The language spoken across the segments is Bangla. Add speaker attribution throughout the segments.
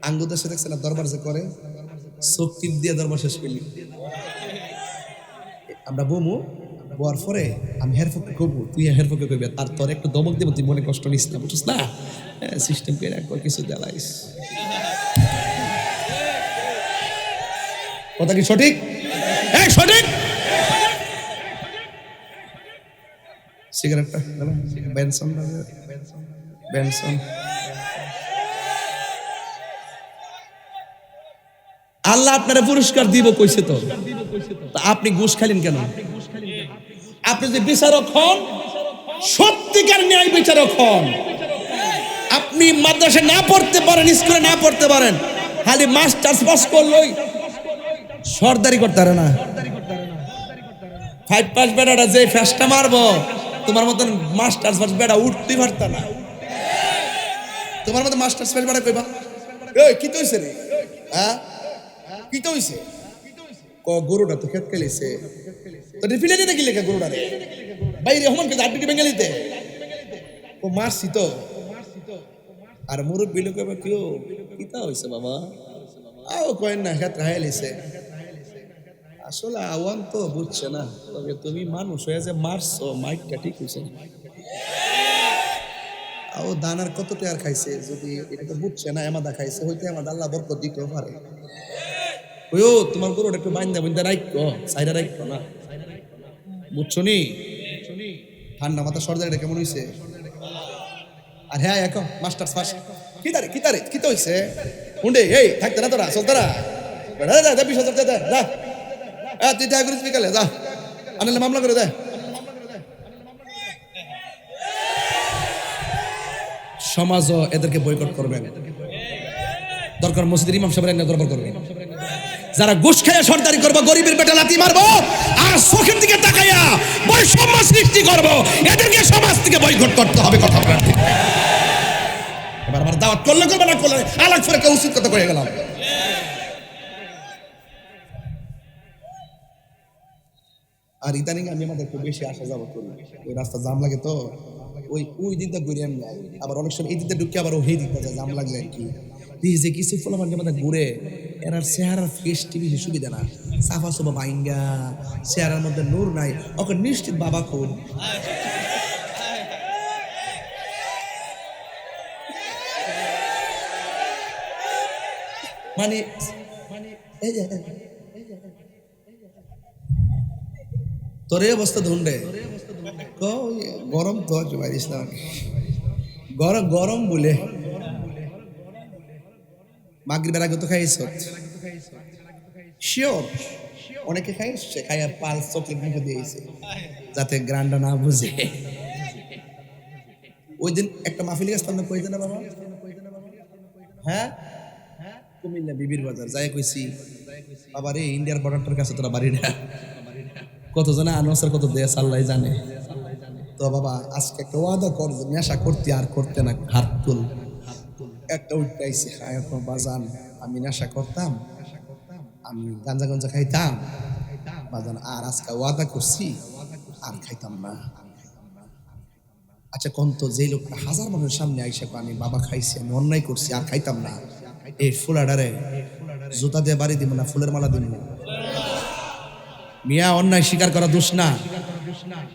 Speaker 1: আঙ্গুর দেশে দেখছে না দরবার যে করে চোখ টিপ দিয়ে দরবার শেষ করলি। আমরা বমু বোয়ার পরে আমি হেরফোকে কবু, তুই হেরফোকে কবি, আর তোর একটু দমক দেবো, তুই মনে কষ্ট নিস না, বুঝছিস না? সিস্টেম করে কিছু দেলাইস। কথা কি সঠিক? হ্যাঁ সঠিক। সিগারেটটা বেনসন, বেনসন। আল্লাহ আপনারা পুরস্কার দিব কইছে তো, আপনি ঘুষ খাইলেন কেন? আপনি যে বিচারক হন, সত্যিকার ন্যায় বিচারক হন, আপনি মাদ্রাসায় না পড়তে পারেন, স্কুলে না পড়তে পারেন, খালি মাস্টার্স পাস করলই সরদারি করতে পারে না। 5 পাস বেড়াটা যে ফেসটা মারবো, তোমার মতন মাস্টার্স পাস বেড়া উঠতেই পারত না। তোমার মতো মাস্টার্স পাস বেড়া কইবা এই কি তো হইছে রে? হ্যাঁ কি তো হইছে? গরুটা তো খেত খেলিছে তো রিফিলে দিতে কি লেখা গরুটা রে ভাই রহমান কে আটটি বেঙ্গালিতে ও মারছি তো। আর মুরব্বী লোক কেউ কিতা হইছে বাবা আও কয়েন না খেত রাহাইলিছে। আসলে আওয়াম তো বুঝছে না, তবে তুমি মানুষ হয়ে যে মারছো, মাইকটা ঠিক হইছে না। ও দানার কত টাকার খাইছে, যদি এটা তো বুঝছে না, এমাদা খাইছে হইতে আমার আল্লাহ বরকত দিতেও পারে। ওইও তোমার গরুটা একটু বাইন্দা বুন্দা রাখো, সাইডা রাখো না, বুঝছো নি? ঠান্ডা মাথা সর্দারিটা কেমন হইছে? আর হ্যাঁ এখন মাস্টার্স পাস কিতারে কিতারে কিতা হইছে? হুন্ডে এই থাকতে না তোরা চলতারা বেড়া যা 20,000 দে যা, তুই দেখা করিস বিকালে যা, আনলে মামলা করে দে। সমাজও এদেরকে বয়কট করবেন, দরকার মসজিদের ইমাম সাহেবের এনে দরবার করবেন। যারা ঘুষ খেয়ে সরদারি করবো, গরিবের পেটে লাথি মারবো, আর চোখের দিকে তাকাইয়া বৈষম্য সৃষ্টি করবো, এদেরকে সমাজ থেকে বয়কট করতে হবে। কথা বলেন ঠিক? এবার আমার দাওয়াত করলে করবে না করলে আলাগ করে কেউ উচিত কথা কয়ে গেলাম। আর ইদানিং আমি আমাদের একটু বেশি আসা যাওয়া করি, ওই রাস্তা জাম লাগে তো ওই দিকটা ঘুরে আমি যাই, আবার অনেক সময় এই দিকটা ঢুকে আবার ওই দিকটা যায়, জাম লাগলে আর কি। যে কিছু ফল আমার আমাদের ঘুরে এরার চেহারার ফেস টিভি সুবিধা না, সাফা সোফা ভাইঙ্গা, চেহারার মধ্যে নূর নাই, ওকে নিশ্চিত বাবা খুন। মানে তোর এই অবস্থা ধুন্ডে গরম তো পারিস না, গরম গরম বলে মাগরিবের আগে তো খাইছ শিওর, অনেকে খাইছে, খাইয়া পালস চকলেট মুখে দিয়েছে যাতে গ্রান্ডা না বুঝে। ওই দিন একটা মাহফিল গেছিলাম না, কই দিন বাবা? হ্যাঁ কুমিল্লা বিবির বাজার যাই কইছি, বাবা রে ইন্ডিয়ার বর্ডারটার কাছে তোরা বাড়ি না, কত জানে আনোয়ার কত দেশ আল্লাহ জানে। তো বাবা আজকে একটা ওয়াদা কর, নেশা করতে আর করতে না, হাত তুল। একটা উঠতেছে বাজান, আমি নেশা করতাম, আমি গাঞ্জা গঞ্জা খাইতাম বাজান, আর আজকে ওয়াদা করছি আর খাইতাম না। আচ্ছা কোন তো যে লোকটা হাজার মানুষের সামনে আইসা আমি বাবা খাইছি, আমি অন্যায় করছি আর খাইতাম না, এই ফুলাডারে জুতা দিয়ে বাড়ি দিব না ফুলের মালা দিব? মিয়া অন্যায় স্বীকার করা দোষ না,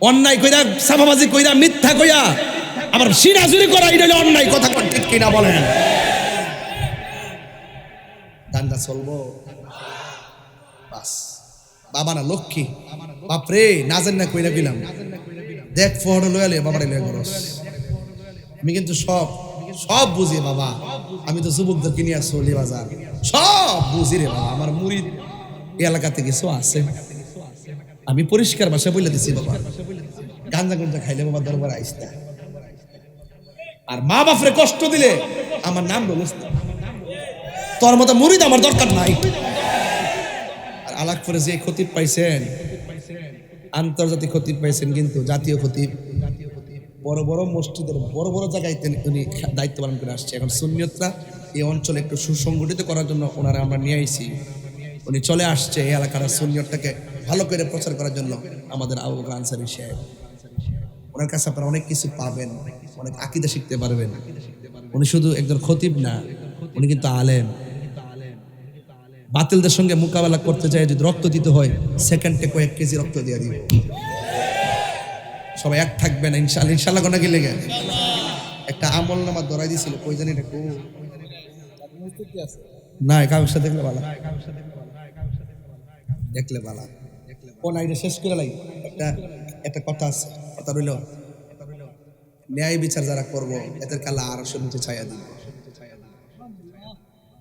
Speaker 1: অন্যায় কইরা সাফাবাজি কইরা মিথ্যা কইরা আবার সিনাজুরি করা এটা হলো অন্যায়। কথা ঠিক কিনা বলেন? গান্দা চলবো বাস, বাবা না লক্ষ্মী, বাপরে না জান না কইরা গেলাম, দেখ ফটো লয়ালে বাবারে লয়া গরস। আমি কিন্তু সব সব বুঝি বাবা, আমি তো যুবকদেরকে নিয়ে চলি বাজার, সব বুঝি রে বাবা। আমার মুরিদ এই এলাকাতে কিছু আছে, আমি পরিষ্কার ভাষা বলে দিছি বাবা, গাঞ্জা গঞ্জা খাইলে বাবা দরবার আইস না, আর মা বাপরে কষ্ট দিলে আমার নাম বলিস না, তোর মতো মুরিদ আমার দরকার নাই। আর আলাক করে যে খতিব পাইছেন, আন্তর্জাতিক খতিব পাইছেন, কিন্তু জাতীয় খতিব বড় বড় মসজিদের বড় বড় জায়গায় উনি দায়িত্ব পালন করে আসছে। এখন সুন্নিয়তরা এই অঞ্চলে একটু সুসংগঠিত করার জন্য ওনারা আমরা নিয়ে আইছি, উনি চলে আসছে এই এলাকার সুন্নিয়তটাকে ভালো করে প্রচার করার জন্য। আমাদের আবু বকর আনসারী সাহেব, ওনার কাছে আপনারা অনেক কিছু পাবেন, অনেক আকীদা শিখতে পারবেন। উনি শুধু একজন খতিব না, উনি কিন্তু আলেম। বাতিলদের সঙ্গে মোকাবেলা করতে চাই, যদি রক্ত দিতে হয় সেকেন্ডে কয়েক কেজি রক্ত দিয়ে দিব। সবাই এক থাকবে না ইনশাআল্লাহ। ইনশাআল্লাহ কোনা গেলে গে একটা আমল নামা ধরাই দিছিল, কই জানি এটা কো না, কাগজটা দেখলে ভালো, দেখলে ভালো। কোন আইডা শেষ করে লাই একটা একটা কথা আছে, কথা রইল, ন্যায় বিচার যারা করবো এদের কালা আর নিচে ছায়া দিবে।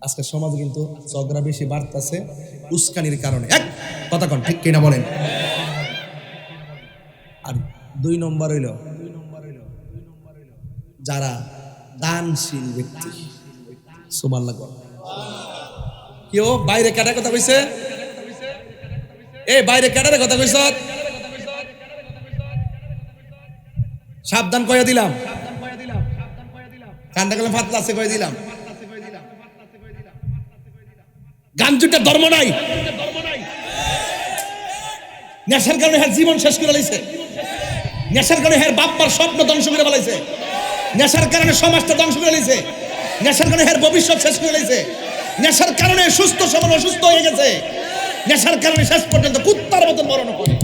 Speaker 1: আজকে সমাজে কিন্তু ঝগড়া বেশি বাড়তেছে উস্কানির কারণে। এক কথা কন ঠিক কিনা বলেন। আর 2 নম্বর হইল যারা দানশীল ব্যক্তি। সুবহানাল্লাহ। কেউ বাইরে কাটার কথা কইছে, এই বাইরে কাটার কথা কইছ, সাবধান কইয়া দিলাম। কান্ডা গেলে ফাতলা আছে কইয়া দিলাম। গাঞ্জুটা ধর্ম নাই, নেশার কারণে হ্যাঁ জীবন শেষ করে লাইছে, নেশার কারণে হ্যাঁ বাপ্পার স্বপ্ন ধ্বংস করে ফেলাইছে, নেশার কারণে সমাজটা ধ্বংস করে লাইছে, নেশার কারণে হ্যাঁ ভবিষ্যৎ শেষ করে লাইছে, নেশার কারণে সুস্থ সবল অসুস্থ হয়ে গেছে, নেশার কারণে শেষ পর্যন্ত কুত্তার মতন মরণ করে।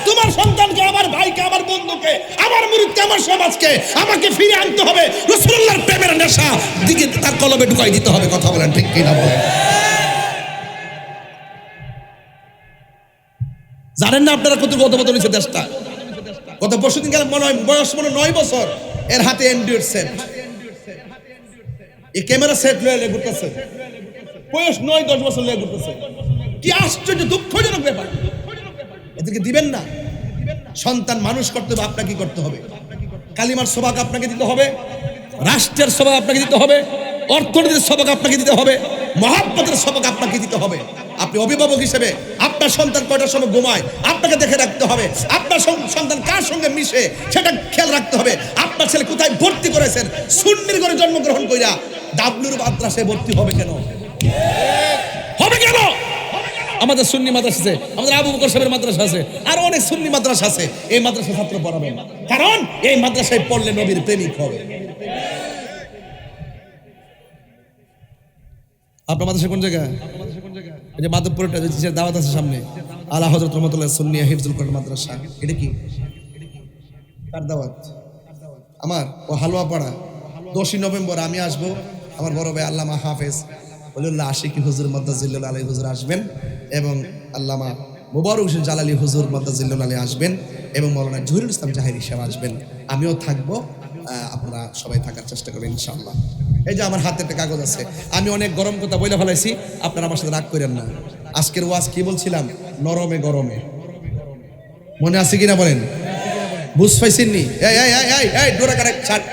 Speaker 1: তোমার সন্তানকে, আমার ভাইকে, আমার বন্ধুকে, আমার মুরিদকে, আমার সমাজকে আমাকে ফিরে আনতে হবে রাসূলুল্লাহর প্রেমের নেশা দিকে তার কলবে ঢুকাই দিতে হবে। কথা বলেন ঠিক কিনা বলেন। জানেন না আপনারা কত বদল হয়েছে দেশটা? গত পরশুদিন গেলাম, মনে হয় বয়স 9 বছর, এর হাতে অ্যান্ড্রয়েড সেট, এই ক্যামেরা সেট লয়ে ঘুরতেছে, বয়স 9-10 বছর লয়ে ঘুরতেছে। কি আশ্চর্য দুঃখজনক ব্যাপার। এদেরকে দিবেন না। সন্তান মানুষ করতে হবে, আপনাকে কি করতে হবে? কালিমার সবাক আপনাকে দিতে হবে, রাষ্ট্রের সবাক আপনাকে দিতে হবে, অর্থনীতির সবাক আপনাকে দিতে হবে, মহাব্বতের সবাক আপনাকে দিতে হবে। আপনি অভিভাবক হিসেবে আপনার সন্তান কয়টার সময় ঘুমায় আপনাকে দেখে রাখতে হবে, আপনার সন্তান কার সঙ্গে মিশে সেটা খেয়াল রাখতে হবে। আপনার ছেলে কোথায় ভর্তি করেছেন, সুন্নির ঘরে জন্মগ্রহণ কইরা ডাবলুর মাদ্রাসায় ভর্তি হবে কেন? হবে কেন? আমাদের সুন্নি মাদ্রাসা আছে, আমাদের আবু বকর সাহেবের মাদ্রাসা আছে, আর অনেক সুন্নি মাদ্রাসা আছে। এই মাদ্রাসায় ছাত্র পড়াবেন, কারণ এই মাদ্রাসায় পড়লে নবীর প্রেমিক হবে। আপনার মাদ্রাসা কোন জায়গা? এই যে মাধবপুরটা দাওয়াত আছে সামনে, আলা হযরত রহমাতুল্লাহ সুন্নিয়া হিফজুল কোরআন মাদ্রাসা। এটা কি কার দাওয়াত? আমার ও হালুয়াপাড়া 10ই নভেম্বর আমি আসবো। আমার বড় ভাই আল্লামা হাফেজ ওলিউল্লাহ আশিকি হুজুর মাদ্দাজিল্লুল আলাইহি হুজুর আসবেন, এবং আল্লামা মুবারক হোসেন জালালি হুজুর মাদ্দাজিল্লুল আলাইহি আসবেন, এবং মাওলানা জহিরুল ইসলাম জাহিরি সাহেব আসবেন। আমিও থাকবো, আপনারা সবাই থাকার চেষ্টা করবেন ইনশাআল্লাহ। এই যে আমার হাতে একটা কাগজ আছে, আমি অনেক গরম কথা বলে ফেলাইছি, আপনারা আমার সাথে রাগ করেন না। আজকের ওয়াজ কি বলছিলাম? নরমে গরমে, মনে আছে কিনা বলেন? বুঝ পাইছেননি? এই ডোরা কারেক্ট ছাড়,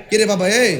Speaker 1: কিরে বাবা এই